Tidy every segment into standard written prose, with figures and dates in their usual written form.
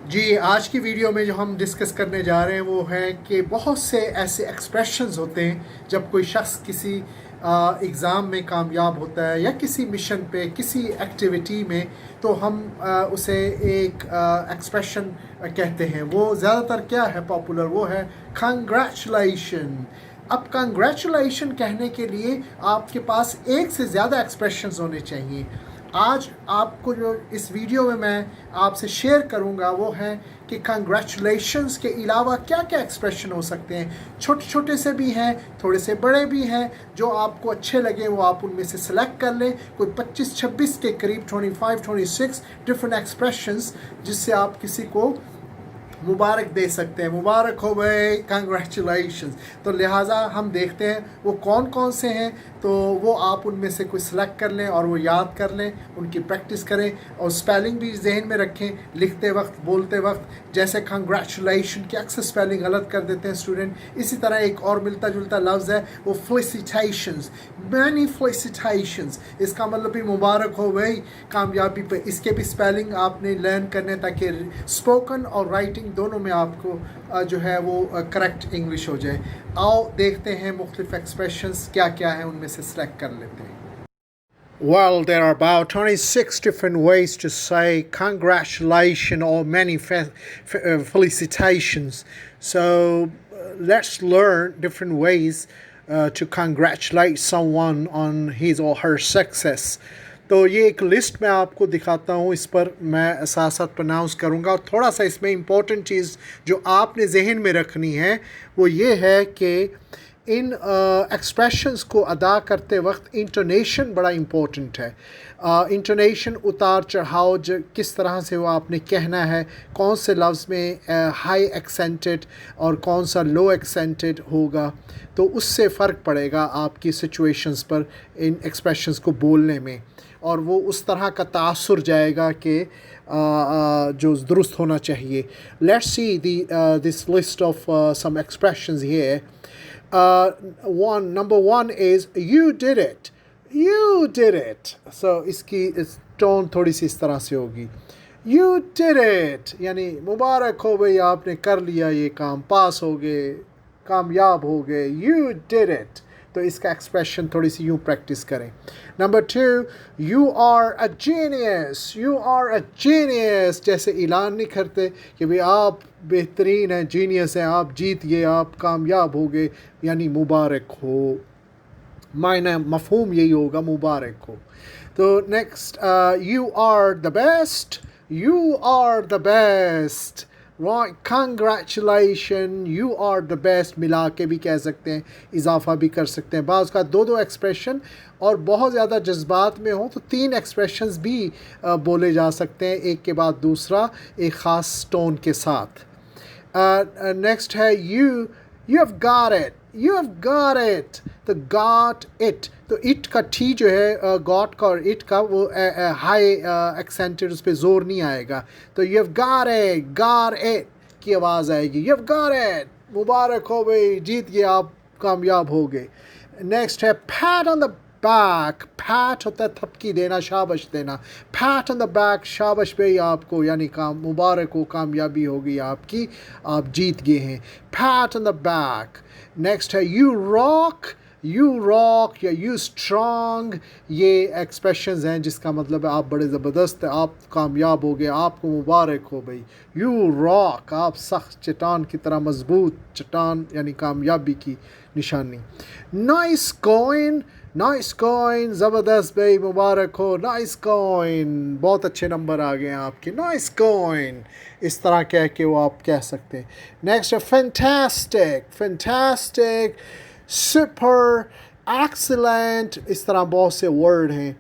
जी, आज की वीडियो में जो हम डिस्कस करने जा रहे हैं वो है कि बहुत से ऐसे एक्सप्रेशंस होते हैं जब कोई शख्स किसी एग्ज़ाम में कामयाब होता है या किसी मिशन पे किसी एक्टिविटी में, तो हम उसे एक एक्सप्रेशन कहते हैं। वो ज़्यादातर क्या है पॉपुलर, वो है कंग्रेचुलेशन। अब कंग्रेचुलेशन कहने के लिए आपके पास एक से ज़्यादा एक्सप्रेशंस होने चाहिए। आज आपको जो इस वीडियो में मैं आपसे शेयर करूंगा वो है कि कंग्रेचुलेशंस के अलावा क्या क्या एक्सप्रेशन हो सकते हैं। छोटे छोटे से भी हैं, थोड़े से बड़े भी हैं। जो आपको अच्छे लगे वो आप उनमें से सिलेक्ट कर लें। कोई 25-26 के करीब, 25-26 डिफरेंट एक्सप्रेशंस, जिससे आप किसी को मुबारक दे सकते हैं। मुबारक हो भाई, कंग्रेचुलेशंस। तो लिहाजा हम देखते हैं वो कौन कौन से हैं, तो वो आप उनमें से कोई सिलेक्ट कर लें और वो याद कर लें, उनकी प्रैक्टिस करें और स्पेलिंग भी जहन में रखें लिखते वक्त, बोलते वक्त। जैसे कंग्रेचुलेशन की अक्सर स्पेलिंग गलत कर देते हैं स्टूडेंट। इसी तरह एक और मिलता जुलता लफ्ज़ है वो फेलिसिटेशंस, मैनी फेलिसिटेशंस। इसका मतलब भी मुबारक हो भाई कामयाबी पे। इसके भी स्पेलिंग आपने लर्न करने ताकि स्पोकन और राइटिंग दोनों में आपको जो है वो करेक्ट इंग्लिश हो जाए। आओ देखते हैं मुख्तलिफ एक्सप्रेशंस क्या क्या हैं, उनमें से सेलेक्ट कर लेते हैं। Well, there are about 26 different ways to say congratulations or many felicitations. So let's learn different ways to congratulate someone on his or her success. तो ये एक लिस्ट मैं आपको दिखाता हूँ, इस पर मैं साथ साथ प्रोनाउंस करूँगा। और थोड़ा सा इसमें इम्पोर्टेंट चीज़ जो आपने जहन में रखनी है वो ये है कि इन एक्सप्रेशंस को अदा करते वक्त इंटोनेशन बड़ा इम्पोर्टेंट है। इंटोनेशन उतार चढ़ाव किस तरह से वो आपने कहना है, कौन से लफ्ज़ में हाई एक्सेंटेड और कौन सा लो एक्सेंटेड होगा, तो उससे फ़र्क पड़ेगा आपकी सिचुएशंस पर इन एक्सप्रेशंस को बोलने में। और वो उस तरह का तासुर जाएगा कि जो दुरुस्त होना चाहिए। Let's see this list of some expressions here. Number one is you did it. You did it. So इसकी टोन थोड़ी सी इस तरह से होगी, You did it, यानी मुबारक हो भाई आपने कर लिया ये काम, पास हो गए, कामयाब हो गए। You did it. तो इसका एक्सप्रेशन थोड़ी सी यूँ प्रैक्टिस करें। Number two, you are a genius. You are a genius, जैसे ऐलान नहीं करते कि भाई आप बेहतरीन हैं, जीनियस हैं, आप जीत गए, आप कामयाब हो गए, यानी मुबारक हो। मायना मफहूम यही होगा, मुबारक हो। तो next, you are the best. You are the best, right. Congratulation, you are the best मिला के भी कह सकते हैं, इजाफा भी कर सकते हैं। बाज़ का दो दो एक्सप्रेशन और बहुत ज़्यादा जज्बात में हो तो तीन एक्सप्रेशंस भी बोले जा सकते हैं, एक के बाद दूसरा एक ख़ास टोन के साथ। नेक्स्ट है you have got it. You have got it. तो got it, तो it का टी जो है got का और it का वो हाई एक्सेंटेड, उस पर ज़ोर नहीं आएगा। तो you have got it की आवाज़ आएगी। You have got it, मुबारक हो भाई, जीत गए आप, कामयाब हो गए। नेक्स्ट है pat on the back. pat होता है थपकी देना, शाबाश देना। pat on the back, शाबाश भाई आपको, यानी काम मुबारक हो, कामयाबी हो गई आपकी, आप जीत गए हैं। pat on the back. Next है you rock. You rock या you strong, ये एक्सप्रेशंस हैं जिसका मतलब है आप बड़े ज़बरदस्त हैं, आप कामयाब हो गए, आपको मुबारक हो भाई। You rock, आप सख्त चट्टान की तरह मजबूत, चट्टान यानी कामयाबी की निशानी। Nice going. नाइस कॉइन, ज़बरदस्त भाई, मुबारक हो, नाइस कॉइन, बहुत अच्छे नंबर आ गए आपके, नाइस कॉइन। इस तरह कह के वो आप कह सकते हैं। नेक्स्ट है फैंटास्टिक। फैंटास्टिक, सुपर, एक्सीलेंट, इस तरह बहुत से वर्ड हैं।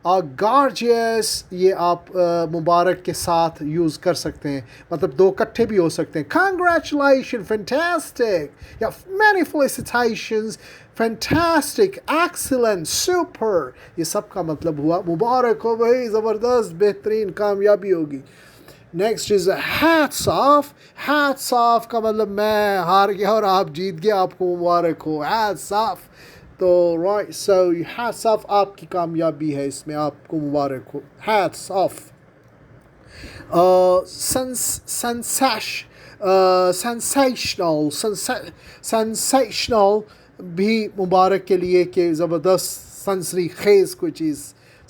गॉर्जियस, ये आप मुबारक के साथ यूज़ कर सकते हैं, मतलब दो इकट्ठे भी हो सकते हैं। कंग्रेचुलेशन, फैंटास्टिक या many felicitations, fantastic, excellent, super, ये सब का मतलब हुआ मुबारक हो भाई, ज़बरदस्त, बेहतरीन, कामयाबी होगी। Next is hats off. Hats off का मतलब मैं हार गया और आप जीत गए, आपको मुबारक हो, हैट्स ऑफ। तो राइट, सो हैट्स ऑफ आपकी कामयाबी है, इसमें आपको मुबारक हो, हैट्स ऑफ। सेंसेशनल भी मुबारक के लिए कि ज़बरदस्त सनसरी खेज़ कोई चीज़,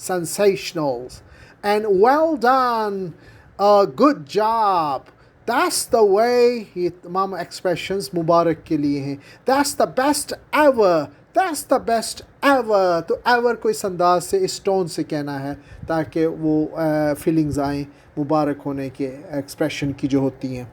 sensationals. And well done, good job. That's the way, ये तमाम expressions मुबारक के लिए हैं. That's the best ever. That's the best ever. तो ever को इस अंदाज से, इस टोन से कहना है ताकि वो फीलिंग्स आएँ मुबारक होने के एक्सप्रेशन की जो होती हैं.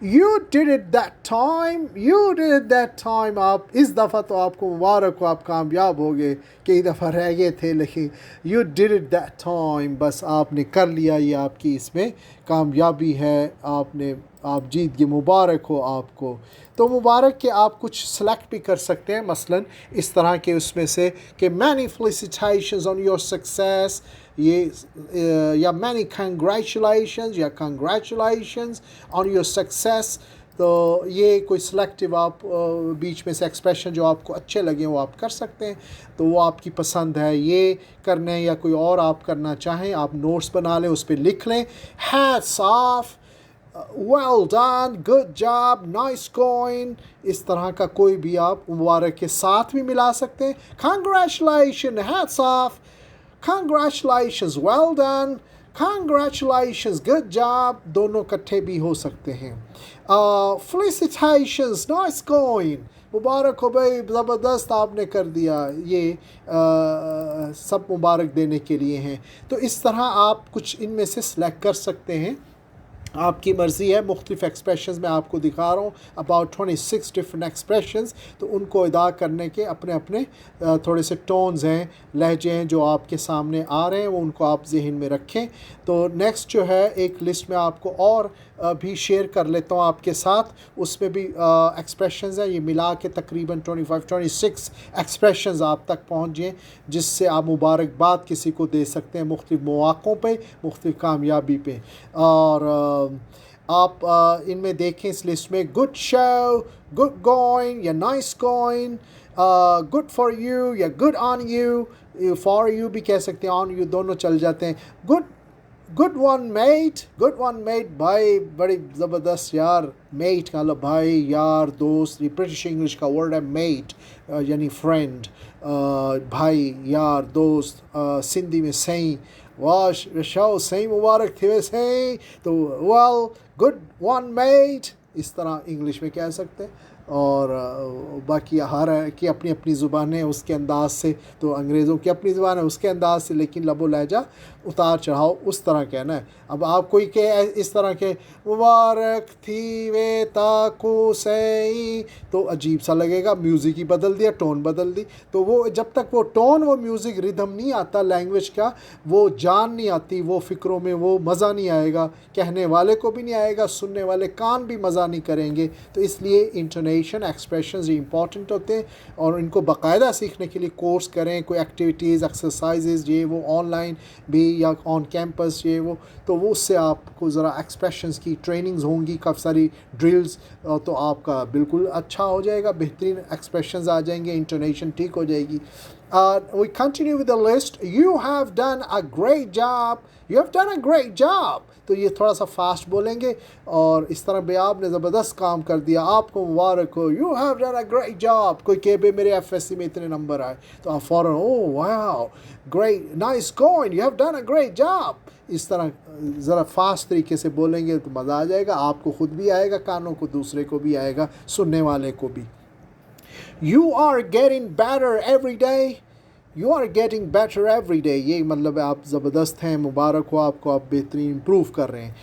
You did it that time. You did it that time. आप इस दफ़ा तो आपको मुबारक हो, आप कामयाब हो गए. कई दफ़ा रह गए थे लेकिन you did it that time. बस आपने कर लिया, ये आपकी इसमें कामयाबी है. आप जीत गए, मुबारक हो आपको. तो मुबारक के आप कुछ सेलेक्ट भी कर सकते हैं, मसलन इस तरह के उसमें से कि many felicitations on your success, ये या many congratulations या congratulations on your success. तो ये कोई सिलेक्टिव आप बीच में से एक्सप्रेशन जो आपको अच्छे लगे वो आप कर सकते हैं. तो वो आपकी पसंद है, ये करने या कोई और आप करना चाहें आप नोट्स बना लें, उस पर लिख लें. hats off, well done, good job, nice going. इस तरह का कोई भी आप मुबारक के साथ भी मिला सकते हैं. congratulations, hats off, congratulations, well done, congratulations, good job, दोनों इकट्ठे भी हो सकते हैं. felicitations, nice going, मुबारक हो भाई, ज़बरदस्त आपने कर दिया. ये सब मुबारक देने के लिए हैं. तो इस तरह आप कुछ इनमें से सिलेक्ट कर सकते हैं, आपकी मर्ज़ी है. मुख्तलिफ़ एक्सप्रेशंस मैं आपको दिखा रहा हूँ, अबाउट 26 डिफरेंट एक्सप्रेशंस. तो उनको अदा करने के अपने अपने थोड़े से टोन्स हैं, लहजे हैं जो आपके सामने आ रहे हैं, वो उनको आप जहन में रखें. तो नेक्स्ट जो है एक लिस्ट में आपको और भी शेयर कर लेता हूँ आपके साथ. उसमें भी एक्सप्रेशंस हैं, ये मिला के तकरीबन 26 एक्सप्रेशंस आप तक पहुँच जाएँ, जिससे आप मुबारकबाद किसी को दे सकते हैं मुख्तलिफ़ मौक़ों पे, मुख्तलिफ़ कामयाबी पे. और आप इनमें देखें इस लिस्ट में गुड शो, गुड गोइंग या nice going, good for you या good on you. For you भी कह सकते हैं, ऑन यू दोनों चल जाते हैं. Good one mate, good one mate, भाई बड़ी ज़बरदस्त यार. मेट का मतलब भाई, यार, दोस्त. ये ब्रिटिश इंग्लिश का वर्ड है मेट, यानी फ्रेंड, भाई, यार, दोस्त. सिंधी में सही, वाह शो सही मुबारक थे सही. तो वेल गुड वन मेट, इस तरह इंग्लिश में कह सकते हैं. और बाकी हर की अपनी अपनी ज़ुबान है उसके अंदाज से. तो अंग्रेज़ों की अपनी ज़ुबान है उसके अंदाज से, लेकिन लबो लहजा उतार चढ़ाव उस तरह कहना है. अब आप कोई के इस तरह के मुबारक थी वे ताको सही, तो अजीब सा लगेगा. म्यूज़िक ही बदल दिया, टोन बदल दी. तो वो जब तक वो टोन, वो म्यूज़िक, रिदम नहीं आता लैंग्वेज का, वो जान नहीं आती, वो फ़िक्रों में वो मज़ा नहीं आएगा. कहने वाले को भी नहीं आएगा, सुनने वाले कान भी मज़ा नहीं करेंगे. तो इसलिए इंटोनेशन, एक्सप्रेशंस ये इंपॉर्टेंट होते हैं. और इनको बाकायदा सीखने के लिए कोर्स करें, कोई एक्टिविटीज़, एक्सरसाइजेज़ ये वो ऑनलाइन भी या ऑन कैंपस ये वो. तो वो उससे आपको ज़रा एक्सप्रेशंस की ट्रेनिंग्स होंगी, काफ़ी सारी ड्रिल्स. तो आपका बिल्कुल अच्छा हो जाएगा, बेहतरीन एक्सप्रेशंस आ जाएंगे, इंटोनेशन ठीक हो जाएगी. We continue with the list. You have done a great job. You have done a great job. तो ये थोड़ा सा फास्ट बोलेंगे और इस तरह भी आपने ज़बरदस्त काम कर दिया, आपको मुबारक हो. You have done a great job. कोई कहे बे मेरे FSC में इतने नंबर आए, तो आप फ़ौरन oh wow great nice going, you have done a great job. इस तरह ज़रा फास्ट तरीके से बोलेंगे तो मज़ा आ जाएगा. आपको ख़ुद भी आएगा, कानों को, दूसरे को भी आएगा, सुनने वाले को भी. You are getting better every day. You are getting better every day. ये मतलब आप ज़बरदस्त हैं, मुबारक हो आपको, आप बेहतरीन इम्प्रूव कर रहे हैं.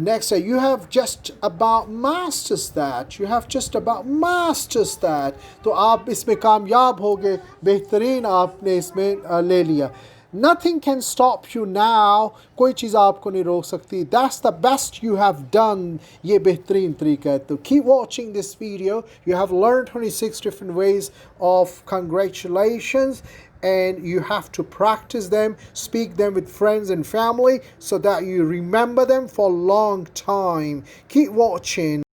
Next है you have just about mastered that. You have just about mastered that. तो आप इसमें कामयाब हो गए, बेहतरीन आपने इसमें ले लिया. Nothing can stop you now. कोई चीज़ आपको नहीं रोक सकती. That's the best you have done. ये बेहतरीन तरीका है. तो keep watching this video. You have learned 26 different ways of congratulations. And you have to practice them, speak them with friends and family so that you remember them for a long time. Keep watching.